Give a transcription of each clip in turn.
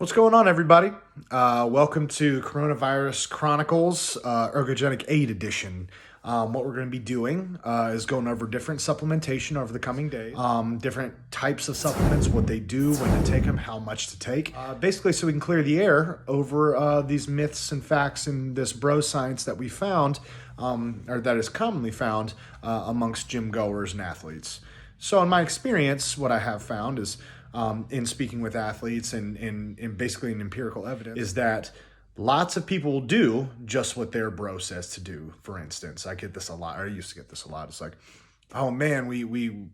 What's going on, everybody? Welcome to Coronavirus Chronicles, Ergogenic Aid Edition. What we're going to be doing is going over different supplementation over the coming days, different types of supplements, what they do, when to take them, how much to take. Basically, so we can clear the air over these myths and facts and this bro science that we found, or that is commonly found amongst gym goers and athletes. So in my experience, what I have found is in speaking with athletes and basically in empirical evidence is that lots of people will do just what their bro says to do. For instance, I get this a lot, or I used to get this a lot. It's like, oh man,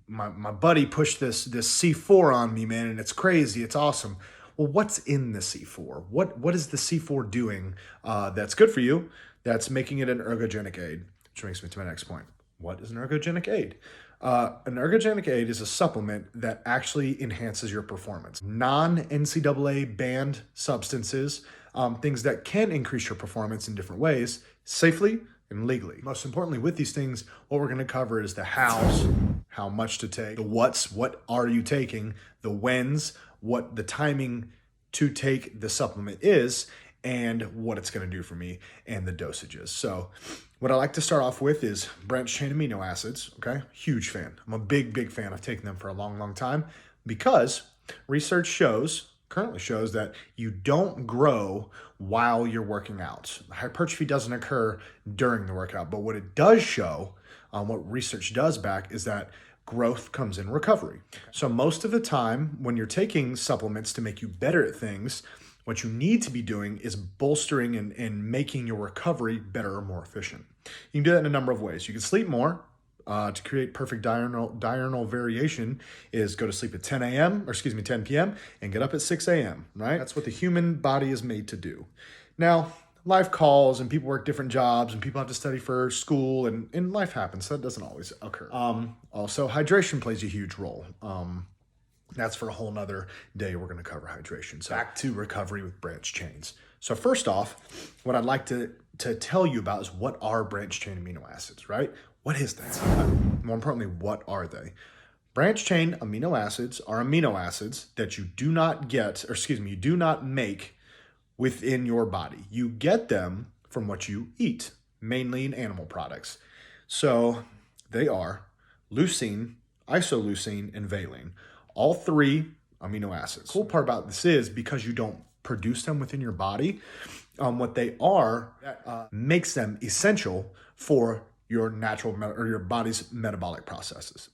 my buddy pushed this C4 on me, man, and it's crazy. It's awesome. Well, what's in the C4? What is the C4 doing that's good for you, that's making it an ergogenic aid? Which brings me to my next point. What is an ergogenic aid? An ergogenic aid is a supplement that actually enhances your performance. Non-NCAA banned substances, things that can increase your performance in different ways, safely and legally. Most importantly, with these things, what we're going to cover is the hows, how much to take, the whats, what are you taking, the whens, what the timing to take the supplement is, and what it's going to do for me, and the dosages. So what I like to start off with is branched chain amino acids, okay? Huge fan. I'm a big fan. I've taken them for a long time because research currently shows that you don't grow while you're working out. Hypertrophy doesn't occur during the workout, but what it does show, what research does back, is that growth comes in recovery. So most of the time when you're taking supplements to make you better at things, what you need to be doing is bolstering and making your recovery better or more efficient. You can do that in a number of ways. You can sleep more. To create perfect diurnal variation is go to sleep at 10 p.m. and get up at 6 a.m., right? That's what the human body is made to do. Now, life calls and people work different jobs and people have to study for school and life happens. So that doesn't always occur. Also, hydration plays a huge role. That's for a whole nother day. We're going to cover hydration. So back to recovery with branched chains. So first off, what I'd like to tell you about is what are branched chain amino acids, right? What is that? More importantly, what are they? Branched chain amino acids are amino acids that you do not make within your body. You get them from what you eat, mainly in animal products. So they are leucine, isoleucine, and valine. All three amino acids. The cool part about this is because you don't produce them within your body, what they are makes them essential for your natural or your body's metabolic processes.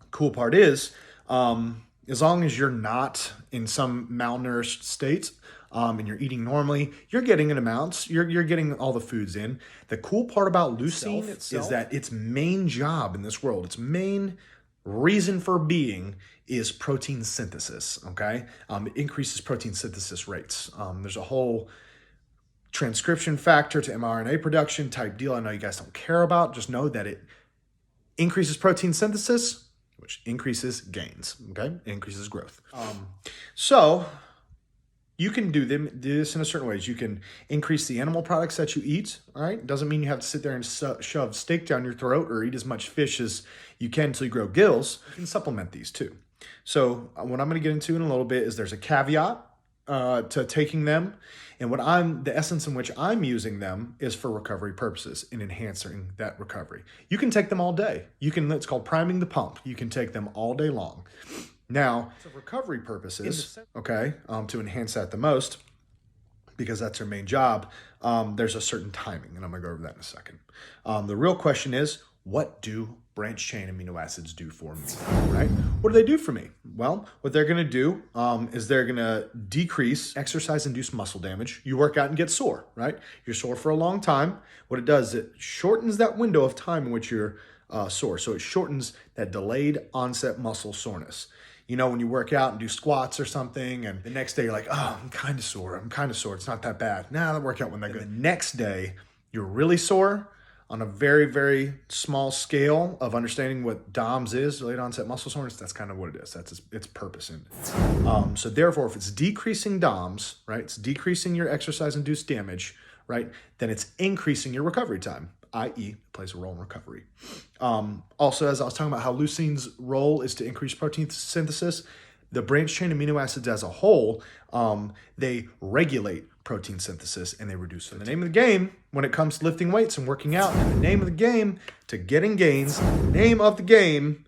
Cool part is, as long as you're not in some malnourished state and you're eating normally, you're getting in amounts, you're getting all the foods in. The cool part about leucine is that its main job in this world, its main reason for being is protein synthesis, okay? It increases protein synthesis rates. There's a whole transcription factor to mRNA production type deal I know you guys don't care about. Just know that it increases protein synthesis, which increases gains, okay? It increases growth. So you can do this in a certain ways. You can increase the animal products that you eat, all right? Doesn't mean you have to sit there and shove steak down your throat or eat as much fish as you can until you grow gills. You can supplement these too. So what I'm going to get into in a little bit is there's a caveat to taking them. And the essence in which I'm using them is for recovery purposes and enhancing that recovery. You can take them all day. It's called priming the pump. You can take them all day long. Now, for recovery purposes, okay, to enhance that the most, because that's their main job, there's a certain timing, and I'm going to go over that in a second. The real question is, what do branched chain amino acids do for me, right? What do they do for me? Well, what they're going to do is they're going to decrease exercise-induced muscle damage. You work out and get sore, right? You're sore for a long time. What it does, it shortens that window of time in which you're sore. So it shortens that delayed onset muscle soreness. You know, when you work out and do squats or something, and the next day you're like, oh, I'm kind of sore. It's not that bad. Nah, that workout wasn't that good. The next day, you're really sore on a very, very small scale of understanding what DOMS is, delayed onset muscle soreness. That's kind of what it is. That's its purpose in it. So therefore, if it's decreasing DOMS, right, it's decreasing your exercise-induced damage, right, then it's increasing your recovery time, i.e. plays a role in recovery. Also, as I was talking about how leucine's role is to increase protein synthesis, the branched chain amino acids as a whole, they regulate protein synthesis and they reduce it. The name of the game when it comes to lifting weights and working out, and the name of the game to getting gains, the name of the game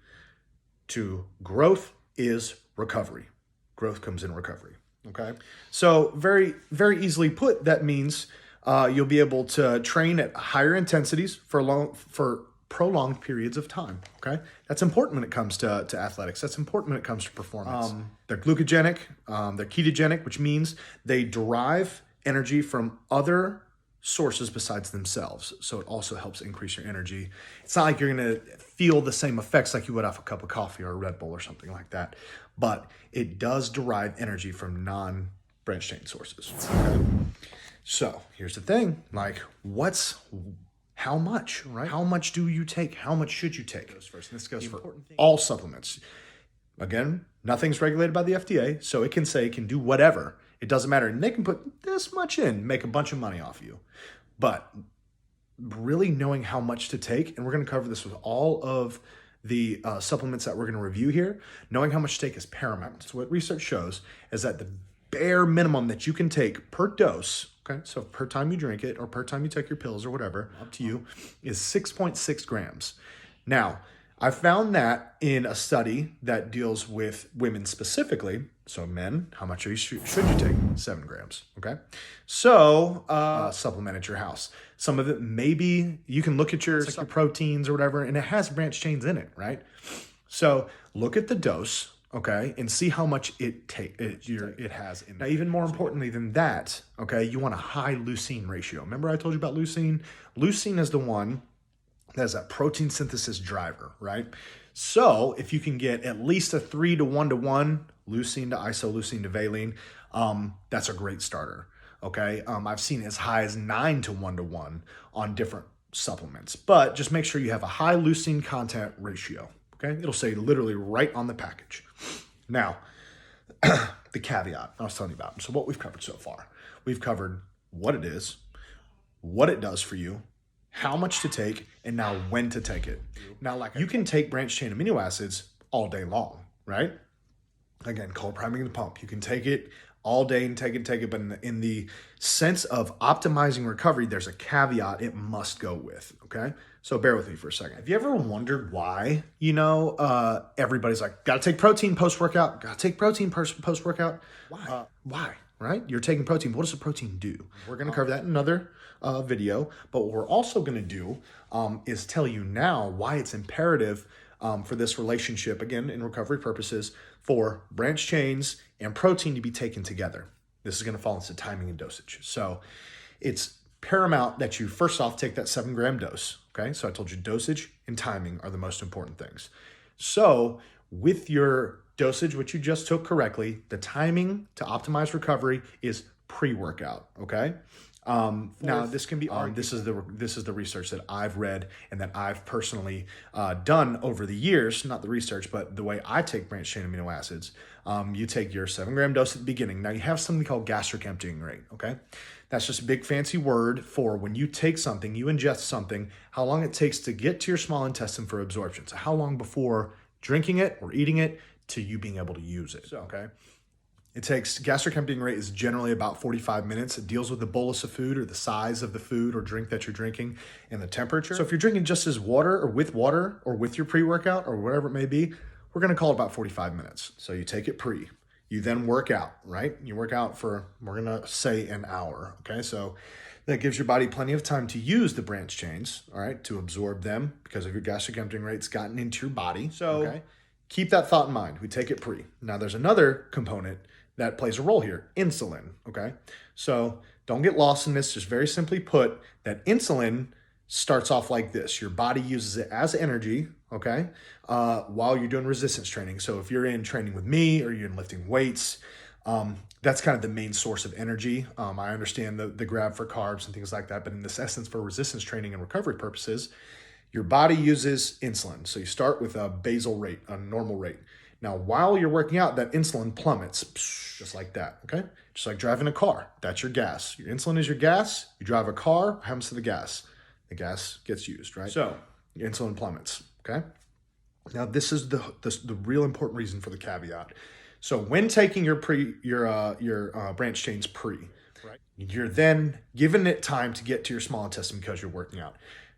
to growth is recovery. Growth comes in recovery, okay? So very, very easily put, that means you'll be able to train at higher intensities for prolonged periods of time, okay? That's important when it comes to athletics. That's important when it comes to performance. They're glucogenic, they're ketogenic, which means they derive energy from other sources besides themselves. So it also helps increase your energy. It's not like you're gonna feel the same effects like you would off a cup of coffee or a Red Bull or something like that, but it does derive energy from non-branched chain sources, okay? So here's the thing, like how much, right? How much do you take? How much should you take? First, and this goes for all supplements. Again, nothing's regulated by the FDA, so it can do whatever. It doesn't matter. And they can put this much in, make a bunch of money off you. But really knowing how much to take, and we're going to cover this with all of the supplements that we're going to review here, knowing how much to take is paramount. So what research shows is that the bare minimum that you can take per dose, okay, so per time you drink it or per time you take your pills or whatever, up to you, is 6.6 grams. Now, I found that in a study that deals with women specifically. So men, how much should you take? 7 grams, okay? So supplement at your house. Some of it, maybe you can look at your proteins or whatever, and it has branched chains in it, right? So look at the dose, okay, and see how much it has in it. Now, even more importantly than that, okay, you want a high leucine ratio. Remember I told you about leucine? Leucine is the one that's that protein synthesis driver, right? So if you can get at least a 3 to 1 to 1, leucine to isoleucine to valine, that's a great starter, okay? I've seen as high as 9 to 1 to 1 on different supplements, but just make sure you have a high leucine content ratio, okay? It'll say literally right on the package. Now, the caveat I was telling you about. So what we've covered so far, we've covered what it is, what it does for you, how much to take, and now when to take it. Now, like you can take branched chain amino acids all day long, right? Again, called priming the pump. You can take it all day and take it, but in the sense of optimizing recovery, there's a caveat it must go with, okay? So bear with me for a second. Have you ever wondered why, everybody's like, gotta take protein post-workout, gotta take protein post-workout? Why, right? You're taking protein, but what does the protein do? We're gonna cover that in another video, but what we're also gonna do is tell you now why it's imperative for this relationship, again, in recovery purposes, for branched chains and protein to be taken together. This is gonna fall into timing and dosage. So it's paramount that you first off take that 7 gram dose, okay? So I told you dosage and timing are the most important things. So with your dosage, which you just took correctly, the timing to optimize recovery is pre-workout, okay? Now this can be argued. This is the research that I've read and that I've personally done over the years. Not the research, but the way I take branched chain amino acids. You take your 7 gram dose at the beginning. Now you have something called gastric emptying rate. Okay, that's just a big fancy word for when you take something, you ingest something, how long it takes to get to your small intestine for absorption. So how long before drinking it or eating it to you being able to use it. Okay. It takes, gastric emptying rate is generally about 45 minutes. It deals with the bolus of food or the size of the food or drink that you're drinking and the temperature. So if you're drinking just as water or with your pre-workout or whatever it may be, we're gonna call it about 45 minutes. So you take it pre, you then work out, right? You work out for, we're gonna say an hour, okay? So that gives your body plenty of time to use the branched chains, all right, to absorb them because of your gastric emptying rate's gotten into your body. So okay, keep that thought in mind. We take it pre. Now there's another component that plays a role here, insulin, okay? So don't get lost in this, just very simply put, that insulin starts off like this. Your body uses it as energy, okay, while you're doing resistance training. So if you're in training with me or you're in lifting weights, that's kind of the main source of energy. I understand the grab for carbs and things like that, but in this essence for resistance training and recovery purposes, your body uses insulin. So you start with a basal rate, a normal rate. Now, while you're working out, that insulin plummets, just like that, okay? Just like driving a car, that's your gas. Your insulin is your gas. You drive a car, what happens to the gas? The gas gets used, right? So your insulin plummets, okay? Now, this is the real important reason for the caveat. So when taking your branch chains pre, right, you're then giving it time to get to your small intestine because you're working out.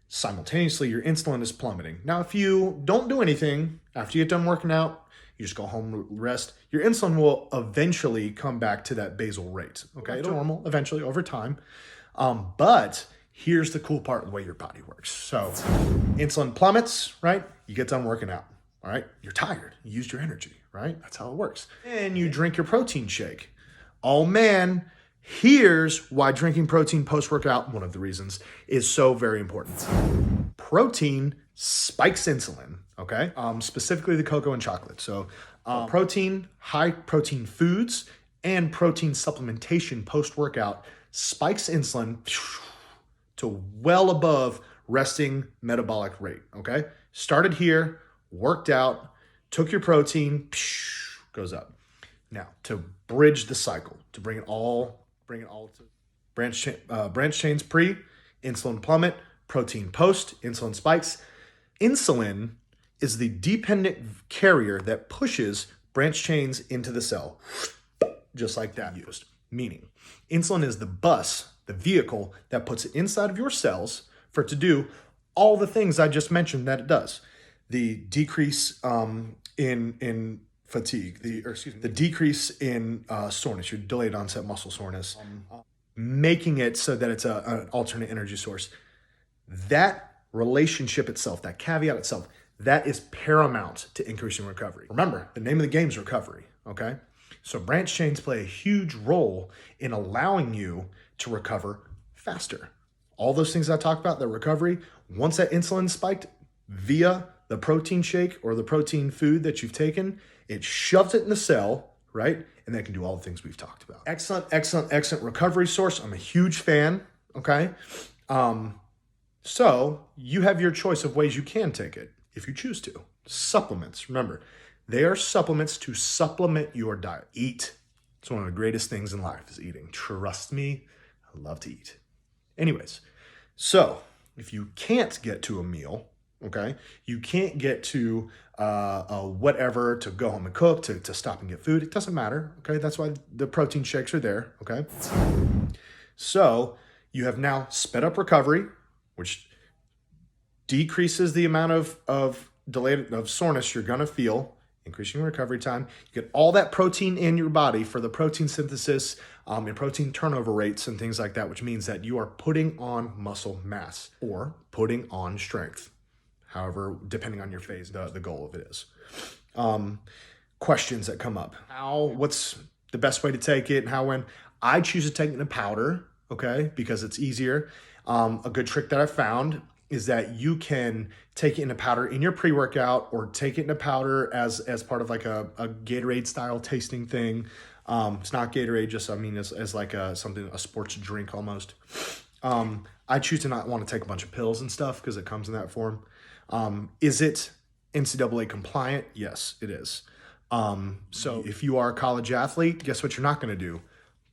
Simultaneously, your insulin is plummeting. Now, if you don't do anything after you get done working out, you just go home, rest, your insulin will eventually come back to that basal rate. Okay, it'll normal eventually over time. But here's the cool part of the way your body works. So insulin plummets, right? You get done working out, all right? You're tired, you used your energy, right? That's how it works. And you drink your protein shake. Oh man, here's why drinking protein post-workout, one of the reasons, is so very important. Protein spikes insulin, okay? Specifically the cocoa and chocolate. So protein, high protein foods, and protein supplementation post-workout spikes insulin to well above resting metabolic rate, okay? Started here, worked out, took your protein, goes up. Now, to bridge the cycle, to bring it all to branch chains pre, insulin plummet, protein post, insulin spikes. Insulin is the dependent carrier that pushes branch chains into the cell, just like that used. Meaning, insulin is the bus, the vehicle that puts it inside of your cells for it to do all the things I just mentioned that it does. The decrease in fatigue, the decrease in soreness, your delayed onset muscle soreness, making it so that it's an alternate energy source. That relationship itself, that caveat itself, that is paramount to increasing recovery. Remember, the name of the game is recovery, okay? So branch chains play a huge role in allowing you to recover faster. All those things I talked about, the recovery, once that insulin spiked via the protein shake or the protein food that you've taken, it shoves it in the cell, right? And that can do all the things we've talked about. Excellent, excellent, excellent recovery source. I'm a huge fan, okay? So you have your choice of ways you can take it if you choose to. Supplements, remember, they are supplements to supplement your diet. Eat. It's one of the greatest things in life is eating. Trust me, I love to eat. Anyways, so if you can't get to a meal, okay, you can't get to whatever to go home and cook, to stop and get food, it doesn't matter, okay? That's why the protein shakes are there, okay? So you have now sped up recovery, which decreases the amount of soreness you're gonna feel, increasing recovery time. You get all that protein in your body for the protein synthesis and protein turnover rates and things like that, which means that you are putting on muscle mass or putting on strength. However, depending on your phase, the goal of it is. Questions that come up. What's the best way to take it and how, when? I choose to take it in a powder, okay, because it's easier. A good trick that I found is that you can take it in a powder in your pre-workout or take it in a powder as part of like a Gatorade style tasting thing. It's not Gatorade, just, I mean, as like a sports drink almost. I choose to not want to take a bunch of pills and stuff because it comes in that form. Is it NCAA compliant? Yes, it is. So if you are a college athlete, guess what you're not going to do?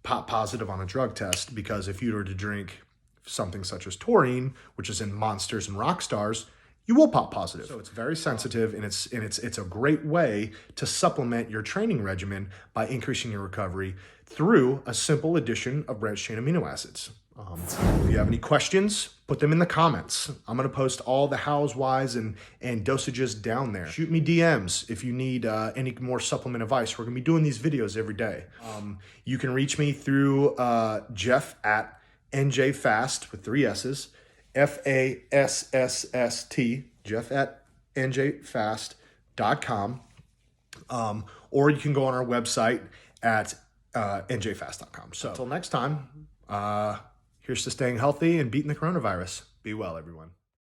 Pop positive on a drug test, because if you were to drink something such as taurine, which is in Monsters and Rockstars, you will pop positive. So it's very sensitive, and it's a great way to supplement your training regimen by increasing your recovery through a simple addition of branched chain amino acids. If you have any questions, put them in the comments. I'm going to post all the hows, whys, and dosages down there. Shoot me DMs if you need any more supplement advice. We're going to be doing these videos every day. You can reach me through Jeff at NJFASSST with 3 S's, FASSST, Jeff at NJFAST.com. Or you can go on our website at njfast.com. So until next time, here's to staying healthy and beating the coronavirus. Be well, everyone.